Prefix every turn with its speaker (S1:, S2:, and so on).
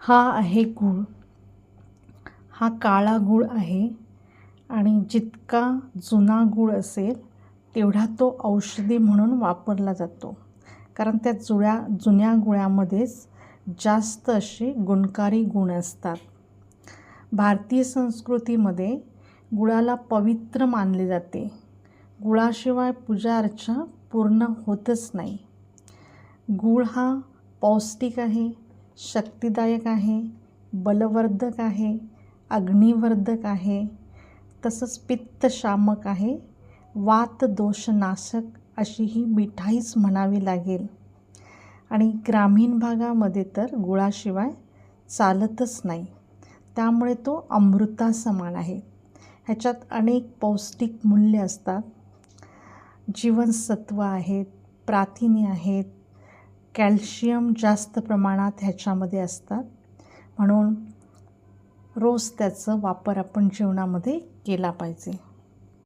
S1: हा आहे गूळ. हा काळा गूळ आहे आणि जितका जुना गूळ असेल तेवढा तो औषधी म्हणून वापरला जातो. कारण त्या जुन्या गुळामध्येच जास्त असे गुणकारी गुण असतात. भारतीय संस्कृतीमध्ये गुळाला पवित्र मानले जाते. गुळाशिवाय पूजा अर्चा पूर्ण होतच नाही. गूळ हा पौष्टिक आहे, शक्तिदायक आहे, बलवर्धक आहे, अग्निवर्धक आहे, तसंच पित्तशामक आहे, वातदोषनाशक अशी ही मिठाईच म्हणावी लागेल. आणि ग्रामीण भागामध्ये तर गुळाशिवाय चालतच नाही. त्यामुळे तो अमृतासमान आहे. ह्याच्यात अनेक पौष्टिक मूल्य असतात. जीवनसत्व आहेत, प्रथिने आहेत, कॅल्शियम जास्त प्रमाणात ह्याच्यामध्ये असतात. म्हणून रोज त्याचा वापर आपण जेवणामध्ये केला पाहिजे.